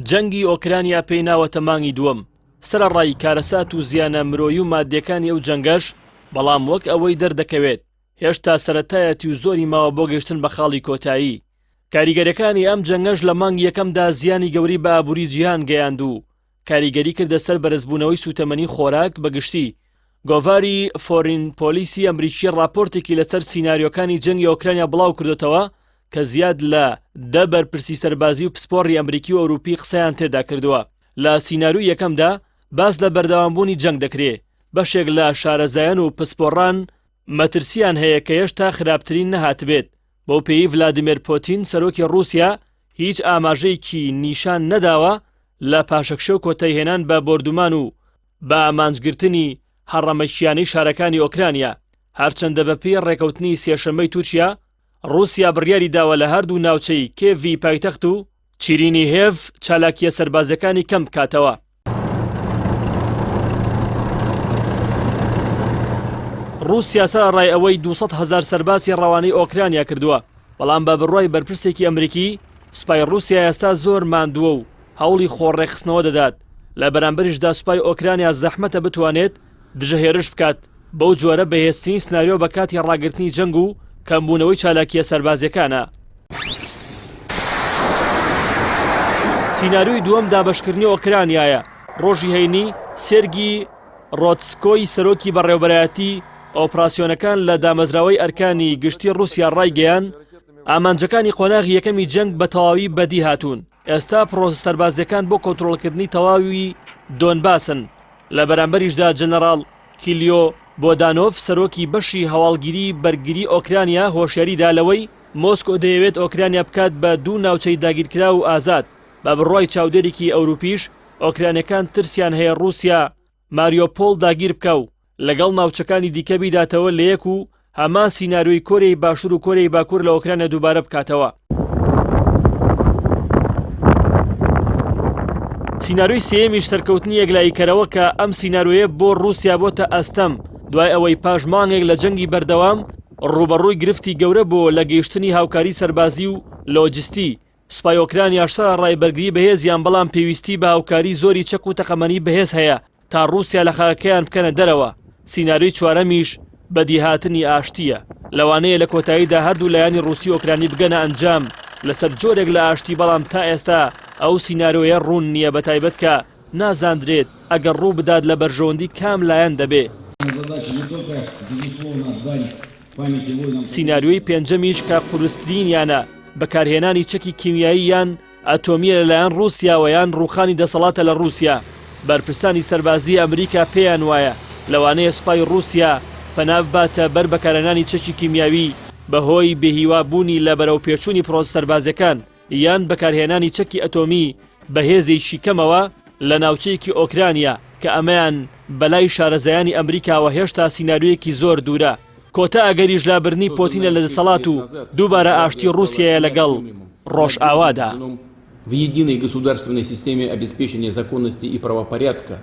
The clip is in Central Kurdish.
جەنگی ئۆکرانیا پێی ناوەتە مانگی دووەم. سەرەڕای کارەسات و زیانە مرۆیی و مادیەکانی ئەو جەنگەش، بەڵام وەک ئەوەی دەردەکەوێت هێشتا سەرەتایەتی و زۆری ماوە بۆ گەشتن بە خاڵی کۆتایی. کاریگەریەکانی ئەم جەنگەش لە مانگی یەکەمدا زیانی گەوری بە ئابووری جیهان گەیاند و کاریگەری کردە سەر بەرزبوونەوەی سوتەمەنی خۆراک بەگشتی. گۆڤاری فۆرین پۆلیسی ئەمریکی راپۆرتێکی لەسەر سیناریۆکانی جەنگی ئۆکرانیا بڵاو کردوتەوە کە زیاد لە 10 بەرپرسی سەربازی و پسپۆڕی ئەمریکی و ئەوروپی قسەیان تێدا کردووە. لە سیناریۆی یەکەمدا باس لە بەردەوامبوونی جەنگ دەکرێت. بەشێک لە شارەزایان و پسپۆڕان مەترسیان هەیە کە هێشتا خراپترین نەهاتبێت. بەو پێی ڤلادیمیر پۆتین سەرۆکی ڕووسیا هیچ ئاماژەیەکی نیشان نەداوە لە پاشەکشە و کۆتایهێنان بە بۆردومان و بە ئامانجگرتنی هەڕەمەشیانەی شارەکانی ئۆکرانیا. هەرچەندە بەپێی ڕێکەوتنی سێشەممەی تورکیا، رووسیا بڕیاری داوە لە هەردوو ناوچەی کێڤی پایتەخت و چیرینی هێڤ چالاکیە سەربازەکانی کەم بکاتەوە. رووسیا سەرڕای ئەوەی 200,000 سەرباسی ڕەوانەی ئۆکرانیا کردووە، بەڵام بە بڕوای بەرپرسێکی ئەمریکی سوپای رووسیا ئێستا زۆر ماندووە و هەوڵی خۆڕێخستنەوە دەدات. لە بەرامبەریشدا سوپای ئۆکرانیا زەحمەتە بتوانێت دژەهێرش بکات. بەو جۆرە بەهێزترین سناریۆ بە کاتی ڕاگررتنی جەنگ و کەمبوونەوەی چالاکیە سەربازیەکانە. سیناریۆی دووەم دابەشکردنی ئۆکرانیایە. ڕۆژی هەینی سێرگی ڕۆتسکۆی سەرۆکی بەڕێوەبەرایەتی ئۆپراسیۆنەکان لە دامەزراوەی ئەرکانی گشتی رووسیا ڕایگەیان ئامانجەکانی قۆناغی یەکەمی جەنگ بە تەواوی بەدی هاتوون. ئێستا پرۆسە سەربازیەکان بۆ کۆنتڕۆڵکردنی تەواوی دۆنباسن. لە بەرامبەریشدا جەنەڕاڵ کیلیۆ بۆدانۆف سەرۆکی بەشی هەواڵگیری بەرگری ئۆکرانیا هۆشیاریدا لەوەی مۆسکۆ دەیەوێت ئۆکرانیا بکات بە دوو ناوچەی داگیرکرا و ئازاد. بە بڕوای چاودێرێکی ئەوروپیش ئۆکرانیەکان ترسیان هەیە رووسیا ماریۆپۆڵ داگیر بکە و لەگەڵ ناوچەکانی دیکە بیداتەوە لە یەک و هەمان سیناریۆی کۆرەی باشوور و کۆرەی باکوور لە ئۆکرانیا دووبارە بکاتەوە. سیناریۆی سێیەمیش سەرکەوتنی یەکلاییکەرەوە کە ئەم سیناریۆیە بۆ رووسیا بۆتە ئەستەم دوای ئەوەی پاش مانگێک لە جەنگی بەردەوام ڕوبەڕووی گرفتی گەورە بۆ لە گەیشتنی هاوکاری سەربازی و لۆجستی. سوپای ئۆکرانیا شەڕە ڕایبەرگری بەهێزیان، بەڵام پێویستی بە هاوکاری زۆری چەک و تەقەمەنی بەهێز هەیە تا رووسیا لە خاکەکەیان بکەنە دەرەوە. سیناریۆی چوارەمیش بەدیهاتنی ئاشتیە. لەوانەیە لە کۆتاییدا هەردوو لایانی رووسی ئۆکرانی بگەنە ئەنجام لەسەر جۆرێک لە ئاشتی، بەڵام تا ئێستا ئەو سیناریۆیە ڕوون نییە، بەتایبەت کە نازاندرێت ئەگەر ڕوو بدات لە بەرژەوەندی کام لایەن دەبێ. سیناریۆی پێنجەمیش کە قورسترینیانە بەکارهێنانی چەکی کیمیایی یان ئەتۆمیە لەلایەن رووسیاوە یان ڕووخانی دەسەڵاتە لە رووسیا. بەرپرسانی سەربازی ئەمریکا پێیان وایە لەوانەیە سوپای رووسیا پەنا بباتە بەر بەکارهێنانی چەکی کیمیاوی بەهۆی بێهیوابوونی لە بەرەوپێچوونی پرۆسە سەربازەکان یان بەکارهێنانی چەکی ئەتۆمی بەهێزێکی کەمەوە لە ناوچەیەکی ئۆکرانیا کە ئەمەیان بەلای شارەزایانی ئەمریکاوە هێشتا سیناریۆیەکی زۆر دوورە. کۆتا ئەگەریش لابرنی پۆتینە لە دەسەڵات و دووبارە ئاشتی رووسیایە لەگەڵ ڕۆژئاوادا. В единой государственной системе обеспечения законности и правопорядка